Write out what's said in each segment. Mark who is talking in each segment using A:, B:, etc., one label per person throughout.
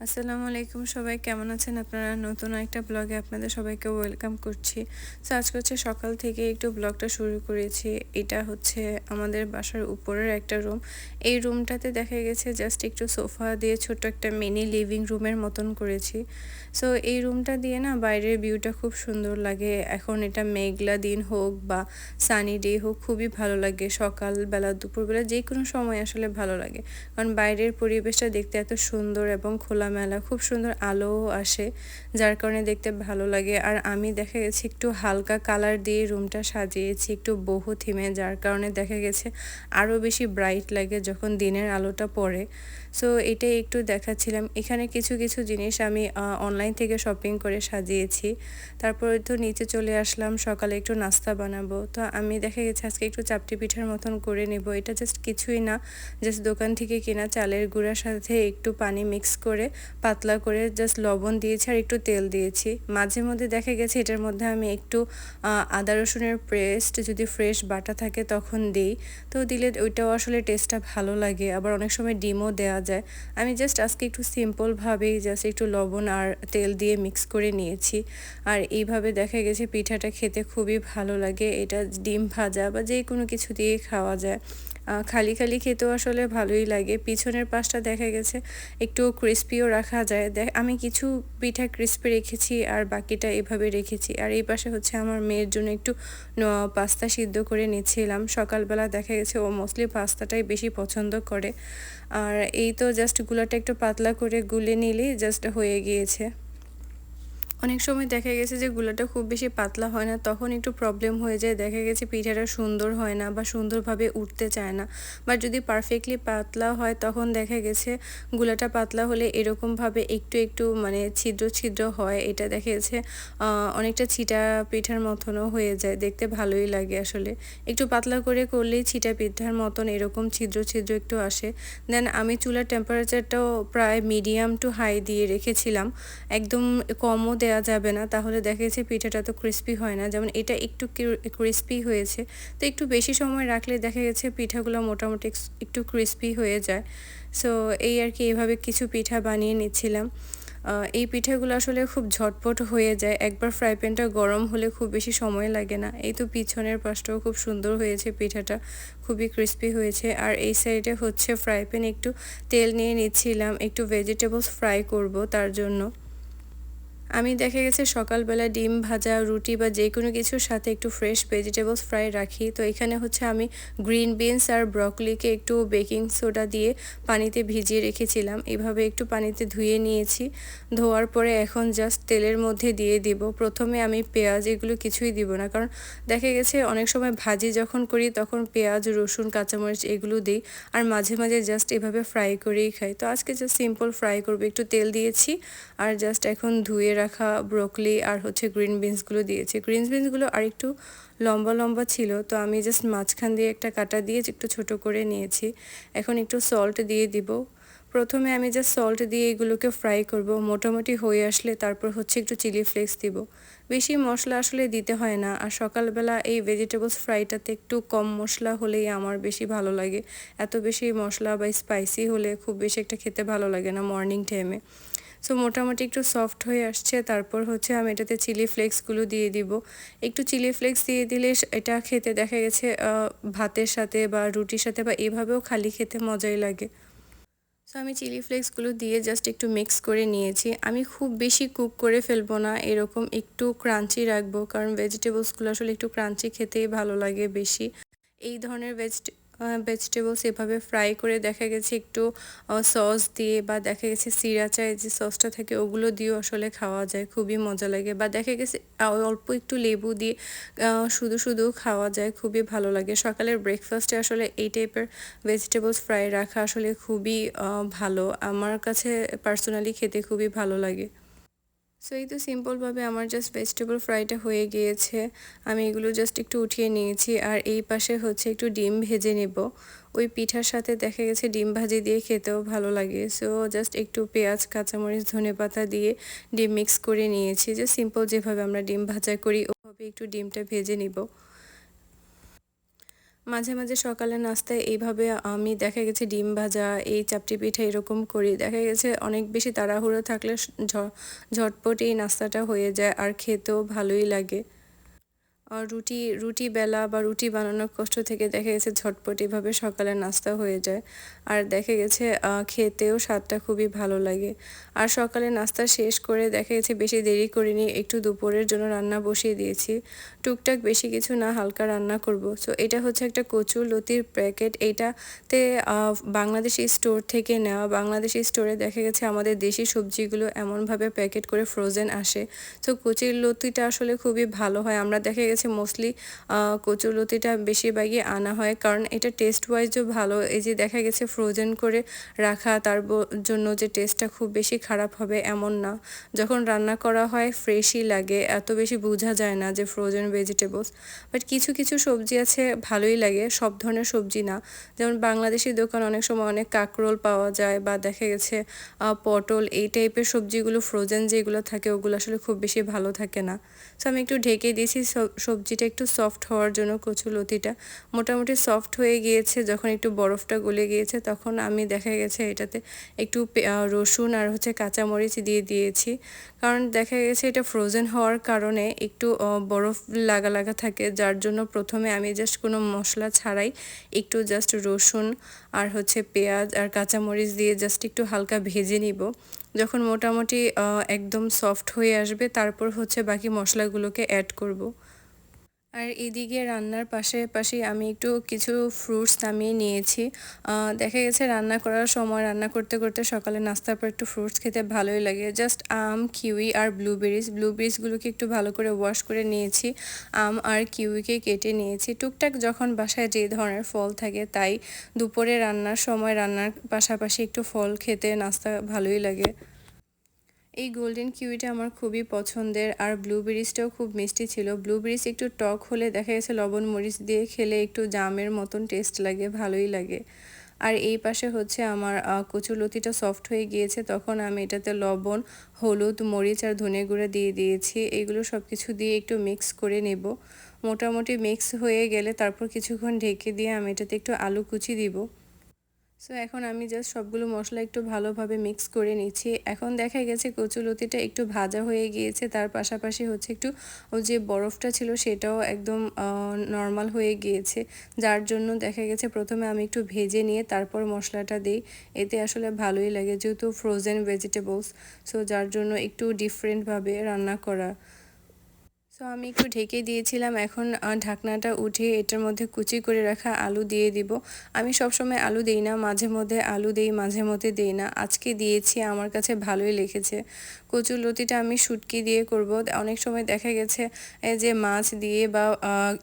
A: আসসালামু আলাইকুম, সবাই কেমন আছেন আপনারা? নতুন একটা ব্লগে আপনাদের সবাইকে ওয়েলকাম করছি। আজকে হচ্ছে সকাল থেকে একটু ব্লগটা শুরু করেছি। এটা হচ্ছে আমাদের বাসার উপরের একটা রুম। এই রুমটাতে দেখা গেছে জাস্ট একটু সোফা দিয়ে ছোট্ট একটা মিনি লিভিং রুমের মতন করেছি। এই রুমটা দিয়ে না বাইরের ভিউটা খুব সুন্দর লাগে। এখন এটা মেঘলা দিন হোক বা সানি ডে হোক, খুবই ভালো লাগে। সকালবেলা দুপুরবেলা যে কোনো সময় আসলে ভালো লাগে, কারণ বাইরের পরিবেশটা দেখতে এত সুন্দর এবং খোলামেলা, খুব সুন্দর আলোও আসে, যার কারণে দেখতে ভালো লাগে। আর আমি দেখা গেছে একটু হালকা কালার দিয়ে রুমটা সাজিয়েছি, একটু বহু থিমে, যার কারণে দেখা গেছে আরও বেশি ব্রাইট লাগে যখন দিনের আলোটা পড়ে। এটাই একটু দেখাচ্ছিলাম। এখানে কিছু কিছু জিনিস আমি অনলাইন থেকে শপিং করে সাজিয়েছি। তারপরে তো নিচে চলে আসলাম, সকালে একটু নাস্তা বানাবো। তো আমি দেখা গেছে আজকে একটু চাপটি পিঠার মতন করে নেব। এটা জাস্ট কিছুই না, জাস্ট দোকান থেকে কেনা চালের গুঁড়ার সাথে একটু পানি মিক্স করে পাতলা করে জাস্ট লবণ দিয়েছি আর একটু তেল দিয়েছি। মাঝে মধ্যে দেখা গেছে এটার মধ্যে আমি একটু আদা রসুনের পেস্ট যদি ফ্রেশ বাটা থাকে তখন দিই, তো দিলে ওইটাও আসলে টেস্টটা ভালো লাগে। আবার অনেক সময় ডিমও দেওয়া যায়। আমি জাস্ট আজকে একটু সিম্পলভাবেই জাস্ট একটু লবণ আর তেল দিয়ে মিক্স করে নিয়েছি। আর এইভাবে দেখা গেছে পিঠাটা খেতে খুবই ভালো লাগে। এটা ডিম ভাজা বা যে কোনো কিছু দিয়ে খাওয়া যায়। খালি খালি খেতেও আসলে ভালোই লাগে। পিছনের পাশটা দেখা গেছে একটু ক্রিস্পিও রাখা যায়। আমি কিছু পিঠা ক্রিস্পি রেখেছি আর বাকিটা এভাবে রেখেছি। আর এই পাশে হচ্ছে আমার মেয়ের জন্য একটু পাস্তা সিদ্ধ করে নিচ্ছিলাম। সকালবেলা দেখা গেছে ও মোস্টলি পাস্তাটাই বেশি পছন্দ করে। আর এই তো জাস্ট গুলাটা একটু পাতলা করে গুলে নিলেই জাস্ট হয়ে গিয়েছে। অনেক সময় দেখা গেছে যে গুলাটা খুব বেশি পাতলা হয় না, তখন একটু প্রবলেম হয়ে যায়। দেখা গেছে পিঠাটা সুন্দর হয় না বা সুন্দরভাবে উঠতে চায় না। বা যদি পারফেক্টলি পাতলা হয় তখন দেখা গেছে গুলাটা পাতলা হলে এরকমভাবে একটু একটু মানে ছিদ্র ছিদ্র হয়। এটা দেখা গেছে অনেকটা ছিটা পিঠার মতনও হয়ে যায়, দেখতে ভালোই লাগে আসলে। একটু পাতলা করে করলেই ছিটা পিঠার মতন এরকম ছিদ্র ছিদ্র একটু আসে। দেন আমি চুলার টেম্পারেচারটাও প্রায় মিডিয়াম টু হাই দিয়ে রেখেছিলাম, একদম কমও দেওয়া যাবে না, তাহলে দেখা যাচ্ছে পিঠাটা তো ক্রিস্পি হয় না। যেমন এটা একটু ক্রিস্পি হয়েছে, তো একটু বেশি সময় রাখলে দেখা গেছে পিঠাগুলো মোটামুটি একটু ক্রিস্পি হয়ে যায়। সো এই আর কি, এভাবে কিছু পিঠা বানিয়ে নিচ্ছিলাম। এই পিঠাগুলো আসলে খুব ঝটপট হয়ে যায়, একবার ফ্রাই প্যানটা গরম হলে খুব বেশি সময় লাগে না। এই তো পিছনের পাশটাও খুব সুন্দর হয়েছে, পিঠাটা খুবই ক্রিস্পি হয়েছে। আর এই সাইডে হচ্ছে ফ্রাই প্যানে একটু তেল নিয়ে নিচ্ছিলাম, একটু ভেজিটেবলস ফ্রাই করব তার জন্য। আমি দেখা গেছে সকালবেলা ডিম ভাজা, রুটি বা যে কোনো কিছুর সাথে একটু ফ্রেশ ভেজিটেবলস ফ্রাই রাখি। তো এখানে হচ্ছে আমি গ্রিন বিনস আর ব্রকলিকে একটু বেকিং সোডা দিয়ে পানিতে ভিজিয়ে রেখেছিলাম। এভাবে একটু পানিতে ধুয়ে নিয়েছি। ধোয়ার পরে এখন জাস্ট তেলের মধ্যে দিয়ে দিব। প্রথমে আমি পেঁয়াজ এগুলো কিছুই দিব না, কারণ দেখা গেছে অনেক সময় ভাজি যখন করি তখন পেঁয়াজ, রসুন, কাঁচামরিচ এগুলো দিই। আর মাঝে মাঝে জাস্ট এভাবে ফ্রাই করেই খাই। তো আজকে জাস্ট সিম্পল ফ্রাই করবো, একটু তেল দিয়েছি আর জাস্ট এখন ধুয়ে রাখা ব্রোকলি আর হচ্ছে গ্রিন বিনসগুলো দিয়েছি। গ্রিন বিনসগুলো আর একটু লম্বা লম্বা ছিল, তো আমি জাস্ট মাঝখান দিয়ে একটা কাটা দিয়ে একটু ছোট করে নিয়েছি। এখন একটু সল্ট দিয়ে দিব। প্রথমে আমি জাস্ট সল্ট দিয়ে এগুলোকে ফ্রাই করব। মোটামুটি হয়ে আসলে তারপর হচ্ছে একটু চিলি ফ্লেক্স দিব। বেশি মশলা আসলে দিতে হয় না। আর সকালবেলা এই ভেজিটেবলস ফ্রাইটাতে একটু কম মশলা হলেই আমার বেশি ভালো লাগে। এত বেশি মশলা বা স্পাইসি হলে খুব বেশি একটা খেতে ভালো লাগে না মর্নিং টাইমে। মোটামুটি একটু সফট হয়ে আসছে, তারপর হচ্ছে আমি এটাতে চিলি ফ্লেক্সগুলো দিয়ে দিব। একটু চিলি ফ্লেক্স দিয়ে দিলে এটা খেতে দেখা গেছে ভাতের সাথে বা রুটির সাথে বা এভাবেও খালি খেতে মজাই লাগে। আমি চিলি ফ্লেক্সগুলো দিয়ে জাস্ট একটু মিক্স করে নিয়েছি। আমি খুব বেশি কুক করে ফেলবো না, এরকম একটু ক্রাঞ্চি রাখবো, কারণ ভেজিটেবলসগুলো আসলে একটু ক্রাঞ্চি খেতেই ভালো লাগে বেশি। এই ধরনের ভেজিটেবলস এভাবে ফ্রাই করে দেখা গেছে একটু সস দিয়ে বা দেখা গেছে সিরাচায় যে সসটা থাকে ওগুলো দিয়েও আসলে খাওয়া যায়, খুবই মজা লাগে। বা দেখা গেছে অল্প একটু লেবু দিয়ে শুধু শুধু খাওয়া যায়, খুবই ভালো লাগে। সকালের ব্রেকফাস্টে আসলে এই টাইপের ভেজিটেবলস ফ্রাই রাখা আসলে খুবই ভালো, আমার কাছে পার্সোনালি খেতে খুবই ভালো লাগে। এই তো সিম্পলভাবে আমার জাস্ট ভেজিটেবল ফ্রাইটা হয়ে গিয়েছে। আমি এগুলো জাস্ট একটু উঠিয়ে নিয়েছি। আর এই পাশে হচ্ছে একটু ডিম ভেজে নেব। ওই পিঠার সাথে দেখা গেছে ডিম ভাজি দিয়ে খেতেও ভালো লাগে। জাস্ট একটু পেঁয়াজ, কাঁচামরিচ, ধনেপাতা দিয়ে ডিম মিক্স করে নিয়েছি। যে সিম্পল যেভাবে আমরা ডিম ভাজা করি ওভাবে একটু ডিমটা ভেজে নিব। মাঝে মাঝে সকালে নাস্তায় এইভাবে আমি দেখা গেছে ডিম ভাজা, এই চাপটি পিঠা এরকম করি। দেখা গেছে অনেক বেশি তাড়াহুড়ো থাকলে ঝটপট এই নাস্তাটা হয়ে যায় আর খেতেও ভালোই লাগে। রুটি রুটি বেলা বা রুটি বানানোর কষ্ট থেকে দেখা গেছে ঝটপট এভাবে সকালে নাস্তা হয়ে যায়। আর দেখা গেছে খেতেও স্বাদটা খুবই ভালো লাগে। আর সকালে নাস্তা শেষ করে দেখা গেছে বেশি দেরি করিনি, একটু দুপুরের জন্য রান্না বসিয়ে দিয়েছি। টুকটাক বেশি কিছু না, হালকা রান্না করব। সো এটা হচ্ছে একটা কচুর লতির প্যাকেট। এইটাতে বাংলাদেশি স্টোর থেকে নেওয়া। বাংলাদেশি স্টোরে দেখা গেছে আমাদের দেশি সবজিগুলো এমনভাবে প্যাকেট করে ফ্রোজেন আসে। তো কচুর লতিটা আসলে খুবই ভালো হয়। আমরা দেখা গেছে মোস্টলি কচুরলতিটা বেশিরভাগই আনা হয়, কারণ এটা টেস্ট ওয়াইজও ভালো। এই যে দেখা গেছে ফ্রোজেন করে রাখা, তার জন্য যে টেস্টটা খুব বেশি খারাপ হবে এমন না। যখন রান্না করা হয় ফ্রেশই লাগে, এত বেশি বোঝা যায় না যে ফ্রোজেন ভেজিটেবলস। বাট কিছু কিছু সবজি আছে ভালোই লাগে, সব ধরনের সবজি না। যেমন বাংলাদেশি দোকান অনেক সময় অনেক কাঁকরোল পাওয়া যায়, বা দেখা গেছে পটল, এই টাইপের সবজিগুলো ফ্রোজেন যেগুলো থাকে ওগুলো আসলে খুব বেশি ভালো থাকে না। সো আমি একটু ঢেকে দিয়েছি সবজিটা একটু সফট হওয়ার জন্য। কচুলতিটা মোটামুটি সফট হয়ে গিয়েছে, যখন একটু বরফটা গলে গিয়েছে তখন আমি দেখা গেছে এটাতে একটু রসুন আর হচ্ছে কাঁচামরিচ দিয়ে দিয়েছি। কারণ দেখা গেছে এটা ফ্রোজেন হওয়ার কারণে একটু বরফ লাগা লাগা থাকে, যার জন্য প্রথমে আমি জাস্ট কোনো মশলা ছাড়াই একটু জাস্ট রসুন আর হচ্ছে পেঁয়াজ আর কাঁচামরিচ দিয়ে জাস্ট একটু হালকা ভেজে নিব। যখন মোটামুটি একদম সফট হয়ে আসবে তারপর হচ্ছে বাকি মশলাগুলোকে অ্যাড করব। আর এদিকে রান্নার পাশাপাশি আমি একটু কিছু ফ্রুটস নামিয়ে নিয়েছি। দেখা গেছে রান্না করার সময়, রান্না করতে করতে সকালে নাস্তার পর একটু ফ্রুটস খেতে ভালোই লাগে। জাস্ট আম, কিউই আর ব্লুবেরিজগুলোকে একটু ভালো করে ওয়াশ করে নিয়েছি। আম আর কিউইকে কেটে নিয়েছি। টুকটাক যখন বাসায় যে ধরনের ফল থাকে তাই দুপুরে রান্নার সময় রান্নার পাশাপাশি একটু ফল খেতে নাস্তা ভালোই লাগে। এই গোল্ডেন কিউইটা আমার খুবই পছন্দের, আর ব্লুবেরিজটাও খুব মিষ্টি ছিল। ব্লুবেরিজ একটু টক হলে দেখা গেছে লবণ মরিচ দিয়ে খেলে একটু জামের মতন টেস্ট লাগে, ভালোই লাগে। আর এই পাশে হচ্ছে আমার কচুলতিটা সফট হয়ে গিয়েছে, তখন আমি এটাতে লবণ, হলুদ, মরিচ আর ধনে গুঁড়া দিয়ে দিয়েছি। এইগুলো সব কিছু দিয়ে একটু মিক্স করে নেব। মোটামুটি মিক্স হয়ে গেলে তারপর কিছুক্ষণ ঢেকে দিয়ে আমি এটাতে একটু আলু কুচি দিব। সো এখন আমি জাস্ট সবগুলো মশলা একটু ভালোভাবে মিক্স করে নিচ্ছি। এখন দেখা গেছে কচুলতিটা একটু ভাজা হয়ে গিয়েছে, তার পাশাপাশি হচ্ছে একটু ওই যে বরফটা ছিল সেটাও একদম নর্মাল হয়ে গিয়েছে, যার জন্য দেখা গেছে প্রথমে আমি একটু ভেজে নিয়ে তারপর মশলাটা দিই। এতে আসলে ভালোই লাগে, যেহেতু ফ্রোজেন ভেজিটেবলস, সো যার জন্য একটু ডিফারেন্টভাবে রান্না করা। সো আমি একটু ঢেকে দিয়েছিলাম। এখন ঢাকনাটা উঠিয়ে এটার মধ্যে কুচি করে রাখা আলু দিয়ে দিব। আমি সবসময় আলু দিই না, মাঝে মধ্যে আলু দিই, মাঝে মধ্যে দিই না। আজকে দিয়েছি, আমার কাছে ভালোই লেগেছে। কচুরলতিটা আমি শুটকি দিয়ে করব। অনেক সময় দেখা গেছে যে মাছ দিয়ে বা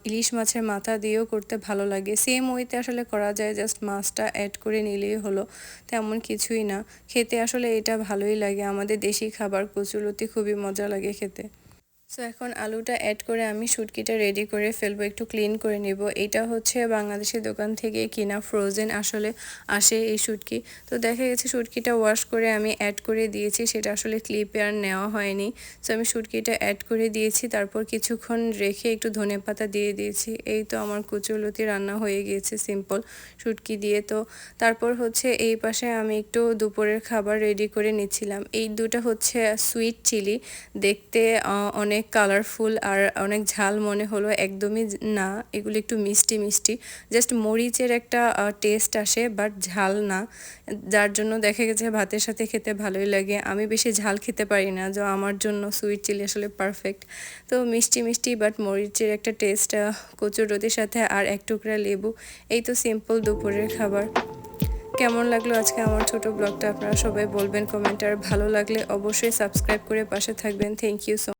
A: ইলিশ মাছের মাথা দিয়েও করতে ভালো লাগে। সেম ওয়েতে আসলে করা যায়, জাস্ট মাছটা অ্যাড করে নিলেই হলো, তেমন কিছুই না। খেতে আসলে এটা ভালোই লাগে, আমাদের দেশি খাবার কচুরলতি খুবই মজা লাগে খেতে। সো এখন আলুটা অ্যাড করে আমি শুটকিটা রেডি করে ফেলবো, একটু ক্লিন করে নেব। এটা হচ্ছে বাংলাদেশের দোকান থেকে কিনা ফ্রোজেন আসলে আসে এই শুটকি। তো দেখা গেছে শুটকিটা ওয়াশ করে আমি অ্যাড করে দিয়েছি, সেটা আসলে ক্লিপে আর নেওয়া হয়নি। সো আমি শুটকিটা অ্যাড করে দিয়েছি, তারপর কিছুক্ষণ রেখে একটু ধনেপাতা দিয়ে দিয়েছি। এই তো আমার কচুরলতি রান্না হয়ে গিয়েছে সিম্পল শুটকি দিয়ে। তো তারপর হচ্ছে এই পাশে আমি একটু দুপুরের খাবার রেডি করে নিচ্ছিলাম। এই দুটো হচ্ছে সুইট চিলি, দেখতে অনেক কালারফুল আর অনেক ঝাল মনে হলো, একদমই না। এগুলো একটু মিষ্টি মিষ্টি, জাস্ট মরিচের একটা টেস্ট আসে, বাট ঝাল না, যার জন্য দেখা গেছে ভাতের সাথে খেতে ভালোই লাগে। আমি বেশি ঝাল খেতে পারি না, যা আমার জন্য সুইট চিলি আসলে পারফেক্ট। তো মিষ্টি মিষ্টি বাট মরিচের একটা টেস্ট, কচুর রোদের সাথে আর এক টুকরা লেবু। এই তো সিম্পল দুপুরের খাবার। কেমন লাগলো আজকে আমার ছোট ব্লগটা আপনারা সবাই বলবেন কমেন্ট, আর ভালো লাগলে অবশ্যই সাবস্ক্রাইব করে পাশে থাকবেন। Thank you so